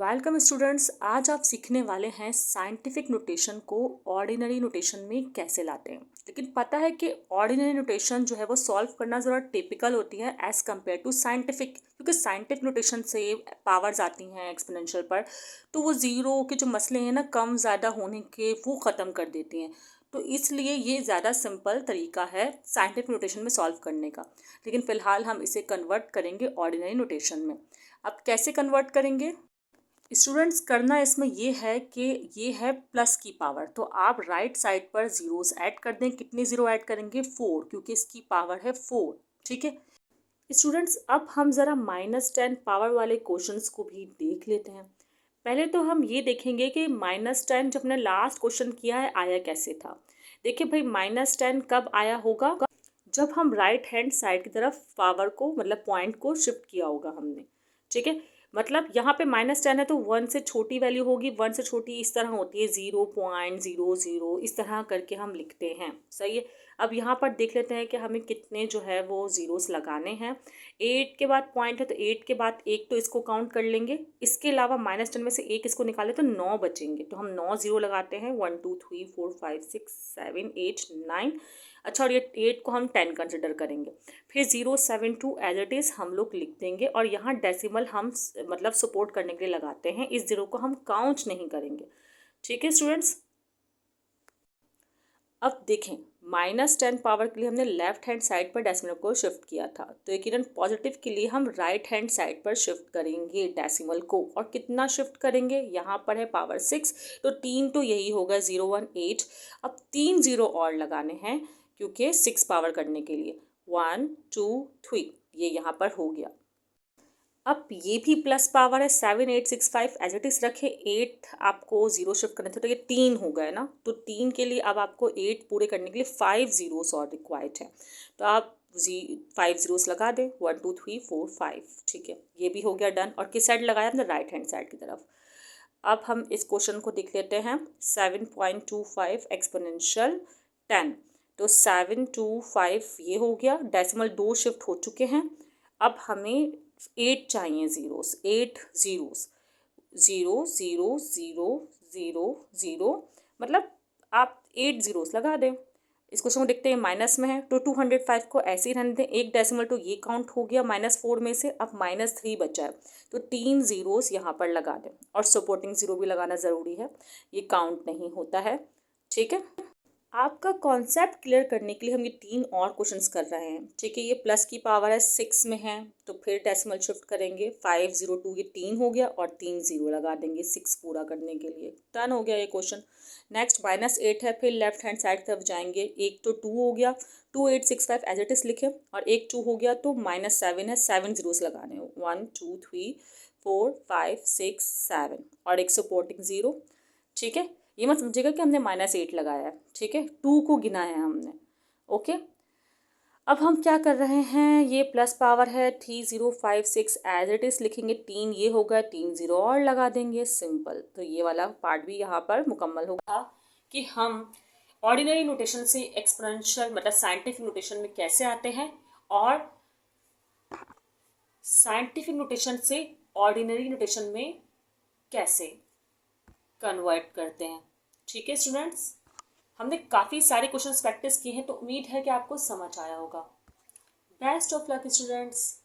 Welcome students. आज आप सीखने वाले हैं साइंटिफिक नोटेशन को ऑर्डिनरी नोटेशन में कैसे लाते हैं। लेकिन पता है कि ऑर्डिनरी नोटेशन जो है वो सॉल्व करना ज़रा टिपिकल होती है एज़ कम्पेयर टू साइंटिफिक, क्योंकि साइंटिफिक नोटेशन से पावर्स आती हैं एक्सपोनेंशियल पर, तो वो ज़ीरो के जो मसले हैं ना, कम ज़्यादा होने के, वो ख़त्म कर देती हैं। तो इसलिए ये ज़्यादा सिंपल तरीका है साइंटिफिक नोटेशन में सॉल्व करने का। लेकिन फ़िलहाल हम इसे कन्वर्ट करेंगे ऑर्डिनरी नोटेशन में। अब कैसे कन्वर्ट करेंगे स्टूडेंट्स? करना इसमें ये है कि ये है प्लस की पावर, तो आप राइट साइड पर ज़ीरोस ऐड कर दें। कितने ज़ीरो ऐड करेंगे? 4, क्योंकि इसकी पावर है 4। ठीक है स्टूडेंट्स, अब हम ज़रा -10 पावर वाले क्वेश्चंस को भी देख लेते हैं। पहले तो हम ये देखेंगे कि -10 जब हमने लास्ट क्वेश्चन किया है आया कैसे था। देखिए भाई, -10 कब आया होगा? जब हम राइट हैंड साइड की तरफ पावर को, मतलब पॉइंट को शिफ्ट किया होगा हमने। ठीक है, मतलब यहाँ पे -10 है तो 1 से छोटी वैल्यू होगी। 1 से छोटी इस तरह होती है 0.00, इस तरह करके हम लिखते हैं। सही है। अब यहाँ पर देख लेते हैं कि हमें कितने जो है वो ज़ीरोस लगाने हैं। 8 के बाद पॉइंट है तो 8 के बाद एक तो इसको काउंट कर लेंगे। इसके अलावा -10 में से एक इसको निकाले तो 9 बचेंगे, तो हम 9 ज़ीरो लगाते हैं। 1 2 3 4 5 6 7 8 9। अच्छा, और ये 8 को हम 10 कंसिडर करेंगे। फिर 072 एज इट इज़ हम लोग लिख देंगे, और यहाँ डेसिमल हम मतलब सपोर्ट करने के लिए लगाते हैं। इस ज़ीरो को हम काउंट नहीं करेंगे। ठीक है स्टूडेंट्स, अब देखें, -10 पावर के लिए हमने लेफ्ट हैंड साइड पर डेसिमल को शिफ्ट किया था, तो यकीनन पॉजिटिव के लिए हम राइट हैंड साइड पर शिफ्ट करेंगे डेसिमल को। और कितना शिफ्ट करेंगे? यहाँ पर है पावर 6, तो 3 तो यही होगा 018। अब 3 ज़ीरो और लगाने हैं, क्योंकि 6 पावर करने के लिए 1 2 3 ये यहाँ पर हो गया। अब ये भी प्लस पावर है, 7865 एज इट इज़ रखे। 8 आपको ज़ीरो शिफ्ट करने थे तो ये 3 हो गए ना, तो 3 के लिए अब आपको 8 पूरे करने के लिए 5 ज़ीरोस और रिक्वायर्ड है। तो आप 5 ज़ीरोस लगा दें, 1 2 3 4 5। ठीक है, ये भी हो गया डन। और किस साइड लगाया हमने? राइट हैंड साइड की तरफ। अब हम इस क्वेश्चन को देख लेते हैं। 7.25 एक्सपोनेंशियल 10, तो 725 ये हो गया। डेसिमल 2 शिफ्ट हो चुके हैं। अब हमें 8 चाहिए ज़ीरोस, 8 ज़ीरोस। 0 0 0 0 0, मतलब आप 8 ज़ीरोस लगा दें। इस क्वेश्चन को देखते हैं, माइनस में है तो 205 को ऐसे ही रहने दें। एक डेसिमल तो ये काउंट हो गया -4 में से। अब -3 बचा है, तो 3 ज़ीरोस यहाँ पर लगा दें, और सपोर्टिंग ज़ीरो भी लगाना ज़रूरी है, ये काउंट नहीं होता है। ठीक है, आपका कॉन्सेप्ट क्लियर करने के लिए हम ये 3 और क्वेश्चंस कर रहे हैं। ठीक है, ये प्लस की पावर है 6 में है, तो फिर डेसिमल शिफ्ट करेंगे। 502 ये 3 हो गया, और 3 ज़ीरो लगा देंगे 6 पूरा करने के लिए। डन हो गया ये क्वेश्चन। नेक्स्ट -8 है, फिर लेफ्ट हैंड साइड तरफ जाएंगे। एक तो 2 हो गया, 2865 एज इट इज़ लिखे, और एक 2 हो गया तो -7 है, 7 ज़ीरोस लगाने हो। 1 2 3 4 5 6 7, और एक सपोर्टिंग ज़ीरो। ठीक है, ये मत समझिएगा कि हमने -8 लगाया है। ठीक है, 2 को गिना है हमने। ओके, अब हम क्या कर रहे हैं, ये प्लस पावर है 3056 एज इट इज़ लिखेंगे। 3 ये होगा, 3 ज़ीरो और लगा देंगे, सिंपल। तो ये वाला पार्ट भी यहाँ पर मुकम्मल होगा कि हम ऑर्डिनरी नोटेशन से एक्सपोनेंशियल मतलब साइंटिफिक नोटेशन में कैसे आते हैं, और साइंटिफिक नोटेशन से ऑर्डिनरी नोटेशन में कैसे कन्वर्ट करते हैं। ठीक है स्टूडेंट्स, हमने काफ़ी सारे क्वेश्चंस प्रैक्टिस किए हैं, तो उम्मीद है कि आपको समझ आया होगा। Best of luck students.